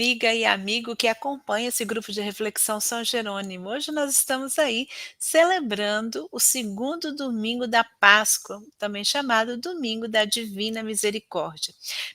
amiga e amigo que acompanha esse grupo de reflexão São Jerônimo. Hoje nós estamos aí celebrando o segundo domingo da Páscoa, também chamado Domingo da Divina Misericórdia.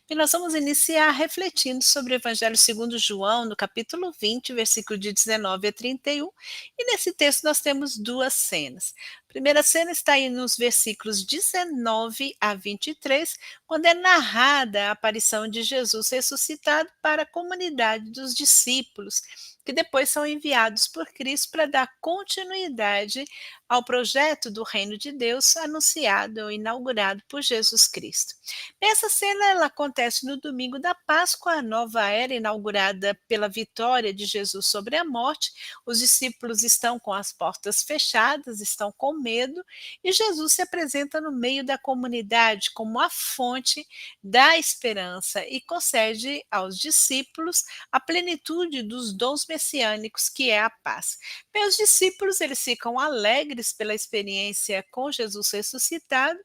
E nós vamos iniciar refletindo sobre o Evangelho segundo João, no capítulo 20, versículo de 19 a 31. E nesse texto nós temos duas cenas. A primeira cena está aí nos versículos 19 a 23, quando é narrada a aparição de Jesus ressuscitado para a comunidade dos discípulos, que depois são enviados por Cristo para dar continuidade ao projeto do reino de Deus anunciado ou inaugurado por Jesus Cristo. Essa cena ela acontece no domingo da Páscoa, a nova era inaugurada pela vitória de Jesus sobre a morte. Os discípulos estão com as portas fechadas, estão com medo, e Jesus se apresenta no meio da comunidade como a fonte da esperança e concede aos discípulos a plenitude dos dons messiânicos, que é a paz. Bem, os discípulos eles ficam alegres pela experiência com Jesus ressuscitado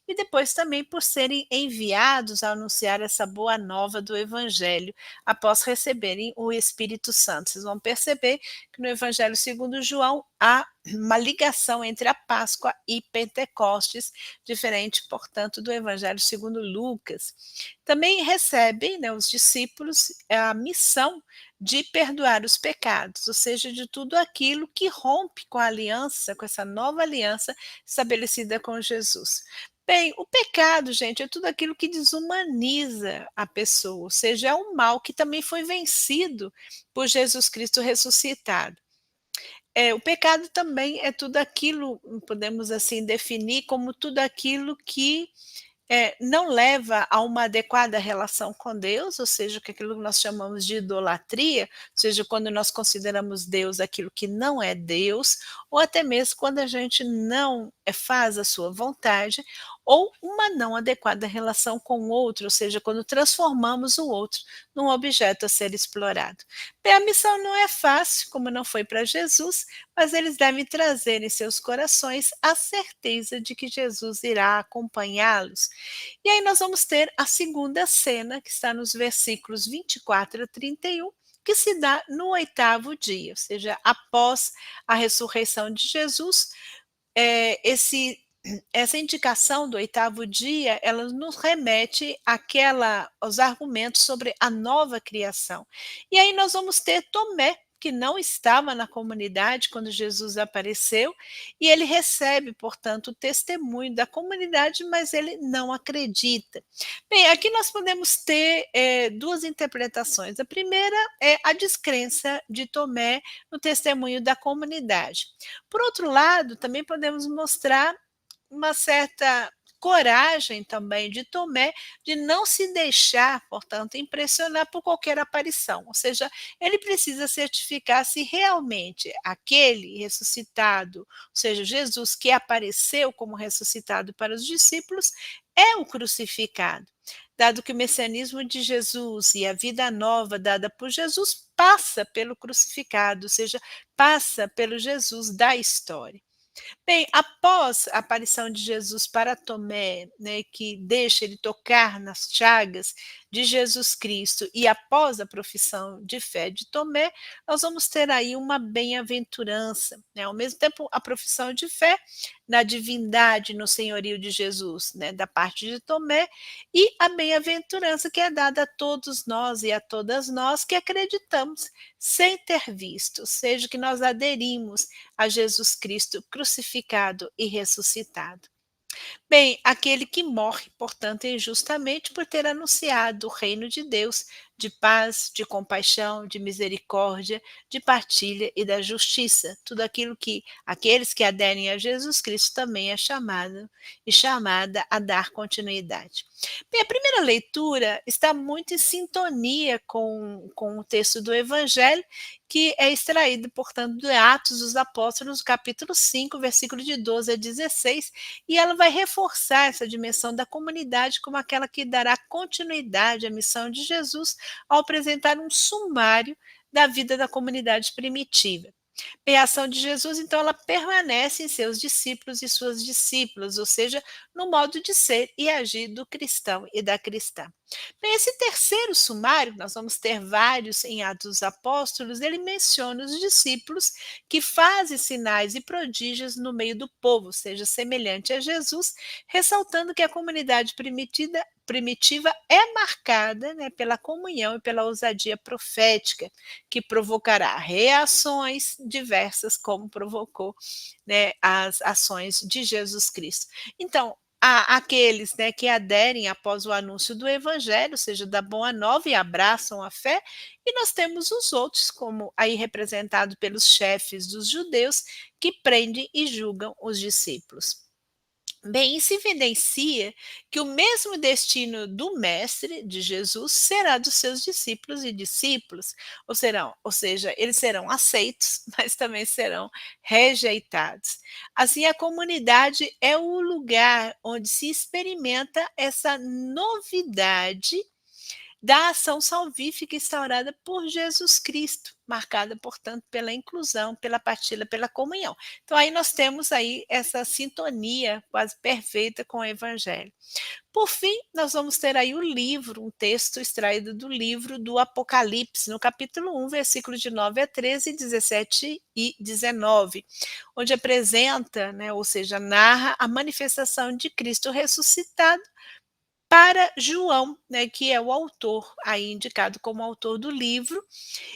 e depois também por serem enviados a anunciar essa boa nova do Evangelho após receberem o Espírito Santo. Vocês vão perceber que no Evangelho segundo João há uma ligação entre a Páscoa e Pentecostes, diferente, portanto, do Evangelho segundo Lucas. Também recebem, né, os discípulos a missão de perdoar os pecados, ou seja, de tudo aquilo que rompe com a aliança, com essa nova aliança estabelecida com Jesus. Bem, o pecado, gente, é tudo aquilo que desumaniza a pessoa, ou seja, é um mal que também foi vencido por Jesus Cristo ressuscitado. O pecado também é tudo aquilo, podemos assim definir como tudo aquilo que não leva a uma adequada relação com Deus, ou seja, que aquilo que nós chamamos de idolatria, ou seja, quando nós consideramos Deus aquilo que não é Deus, ou até mesmo quando a gente não faz a sua vontade, ou uma não adequada relação com o outro, ou seja, quando transformamos o outro num objeto a ser explorado. Bem, a missão não é fácil, como não foi para Jesus, mas eles devem trazer em seus corações a certeza de que Jesus irá acompanhá-los. E aí nós vamos ter a segunda cena, que está nos versículos 24 a 31, que se dá no oitavo dia, ou seja, após a ressurreição de Jesus. Essa indicação do oitavo dia, ela nos remete aos argumentos sobre a nova criação. E aí nós vamos ter Tomé, que não estava na comunidade quando Jesus apareceu, e ele recebe, portanto, o testemunho da comunidade, mas ele não acredita. Bem, aqui nós podemos ter duas interpretações. A primeira é a descrença de Tomé no testemunho da comunidade. Por outro lado, também podemos mostrar uma certa coragem também de Tomé de não se deixar, portanto, impressionar por qualquer aparição, ou seja, ele precisa certificar se realmente aquele ressuscitado, ou seja, Jesus que apareceu como ressuscitado para os discípulos, é o crucificado, dado que o messianismo de Jesus e a vida nova dada por Jesus passa pelo crucificado, ou seja, passa pelo Jesus da história. Bem, após a aparição de Jesus para Tomé, né, que deixa ele tocar nas chagas de Jesus Cristo, e após a profissão de fé de Tomé, nós vamos ter aí uma bem-aventurança, né, ao mesmo tempo a profissão de fé na divindade, no senhorio de Jesus, né, da parte de Tomé, e a bem-aventurança que é dada a todos nós e a todas nós que acreditamos sem ter visto, ou seja, que nós aderimos a Jesus Cristo crucificado e ressuscitado. Bem, aquele que morre, portanto, injustamente por ter anunciado o reino de Deus, de paz, de compaixão, de misericórdia, de partilha e da justiça. Tudo aquilo que aqueles que aderem a Jesus Cristo também é chamado e chamada a dar continuidade. Bem, a primeira leitura está muito em sintonia com o texto do Evangelho, que é extraído, portanto, de Atos dos Apóstolos, capítulo 5, versículo de 12 a 16, e ela vai reforçar essa dimensão da comunidade como aquela que dará continuidade à missão de Jesus ao apresentar um sumário da vida da comunidade primitiva. Bem, a ação de Jesus, então, ela permanece em seus discípulos e suas discípulas, ou seja, no modo de ser e agir do cristão e da cristã. Bem, esse terceiro sumário, nós vamos ter vários em Atos dos Apóstolos, ele menciona os discípulos que fazem sinais e prodígios no meio do povo, seja semelhante a Jesus, ressaltando que a comunidade primitiva é marcada, né, pela comunhão e pela ousadia profética, que provocará reações diversas, como provocou, né, as ações de Jesus Cristo. Então, há aqueles, né, que aderem após o anúncio do evangelho, ou seja, da boa nova, e abraçam a fé, e nós temos os outros, como aí representado pelos chefes dos judeus, que prendem e julgam os discípulos. Bem, isso evidencia que o mesmo destino do Mestre, de Jesus, será dos seus discípulos e discípulas, ou seja, eles serão aceitos, mas também serão rejeitados. Assim, a comunidade é o lugar onde se experimenta essa novidade da ação salvífica instaurada por Jesus Cristo, marcada, portanto, pela inclusão, pela partilha, pela comunhão. Então aí nós temos aí essa sintonia quase perfeita com o evangelho. Por fim, nós vamos ter aí o livro, um texto extraído do livro do Apocalipse, no capítulo 1, versículos de 9 a 13, 17 e 19, onde apresenta, né, ou seja, narra a manifestação de Cristo ressuscitado para João, né, que é o autor, aí indicado como autor do livro,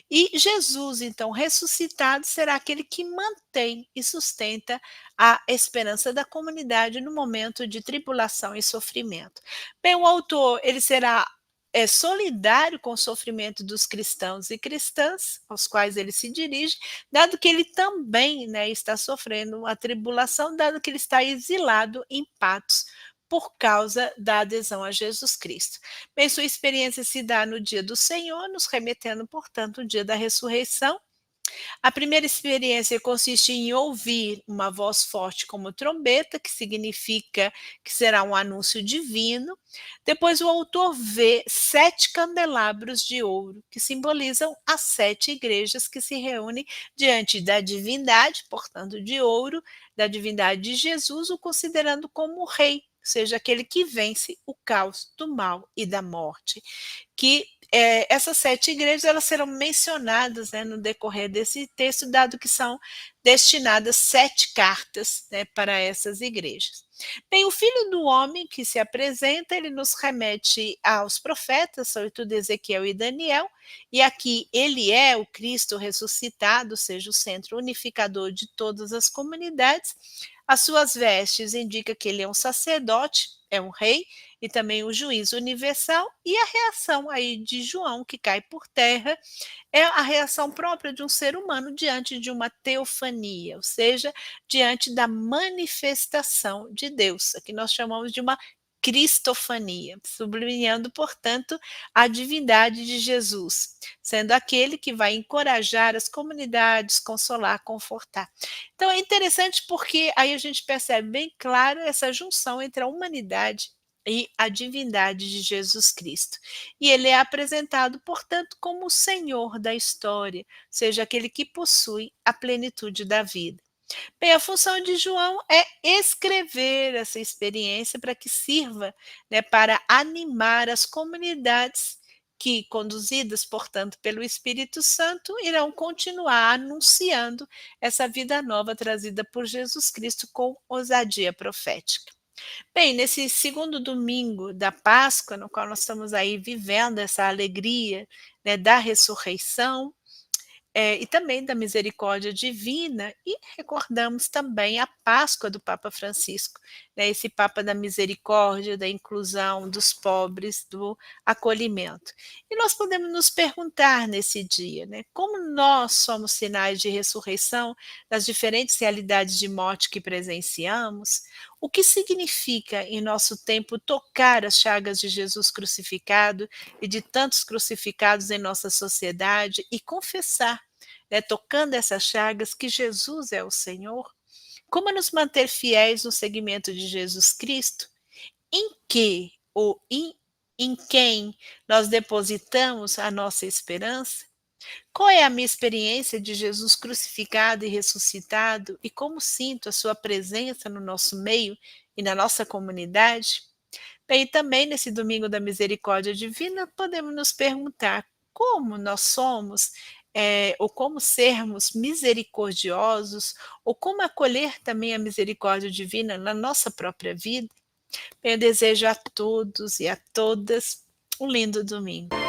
e Jesus, então, ressuscitado, será aquele que mantém e sustenta a esperança da comunidade no momento de tribulação e sofrimento. Bem, o autor, ele será solidário com o sofrimento dos cristãos e cristãs, aos quais ele se dirige, dado que ele também, né, está sofrendo a tribulação, dado que ele está exilado em Patos, por causa da adesão a Jesus Cristo. Bem, sua experiência se dá no dia do Senhor, nos remetendo, portanto, ao dia da ressurreição. A primeira experiência consiste em ouvir uma voz forte como trombeta, que significa que será um anúncio divino. Depois, o autor vê 7 candelabros de ouro, que simbolizam as 7 igrejas que se reúnem diante da divindade, portanto, de ouro, da divindade de Jesus, o considerando como rei, ou seja, aquele que vence o caos do mal e da morte. Que essas 7 igrejas, elas serão mencionadas, né, no decorrer desse texto, dado que são destinadas 7 cartas, né, para essas igrejas. Bem, o Filho do Homem que se apresenta, ele nos remete aos profetas, sobretudo Ezequiel e Daniel, e aqui ele é o Cristo ressuscitado, ou seja, o centro unificador de todas as comunidades. As suas vestes indicam que ele é um sacerdote, é um rei, e também o juízo universal, e a reação aí de João, que cai por terra, é a reação própria de um ser humano diante de uma teofania, ou seja, diante da manifestação de Deus. Aqui nós chamamos de uma cristofania, sublinhando, portanto, a divindade de Jesus, sendo aquele que vai encorajar as comunidades, consolar, confortar. Então é interessante porque aí a gente percebe bem claro essa junção entre a humanidade e a divindade de Jesus Cristo. E ele é apresentado, portanto, como o Senhor da história, seja aquele que possui a plenitude da vida. Bem, a função de João é escrever essa experiência para que sirva, né, para animar as comunidades que, conduzidas, portanto, pelo Espírito Santo, irão continuar anunciando essa vida nova trazida por Jesus Cristo com ousadia profética. Bem, nesse segundo domingo da Páscoa, no qual nós estamos aí vivendo essa alegria, né, da ressurreição, e também da misericórdia divina, e recordamos também a Páscoa do Papa Francisco, né, esse Papa da misericórdia, da inclusão dos pobres, do acolhimento. E nós podemos nos perguntar nesse dia, né, como nós somos sinais de ressurreição das diferentes realidades de morte que presenciamos? O que significa em nosso tempo tocar as chagas de Jesus crucificado e de tantos crucificados em nossa sociedade e confessar, né, tocando essas chagas, que Jesus é o Senhor? Como nos manter fiéis no seguimento de Jesus Cristo? Em que ou em quem nós depositamos a nossa esperança? Qual é a minha experiência de Jesus crucificado e ressuscitado e como sinto a sua presença no nosso meio e na nossa comunidade? Bem, e também nesse domingo da misericórdia divina, podemos nos perguntar como nós somos, ou como sermos misericordiosos, ou como acolher também a misericórdia divina na nossa própria vida. Bem, eu desejo a todos e a todas um lindo domingo.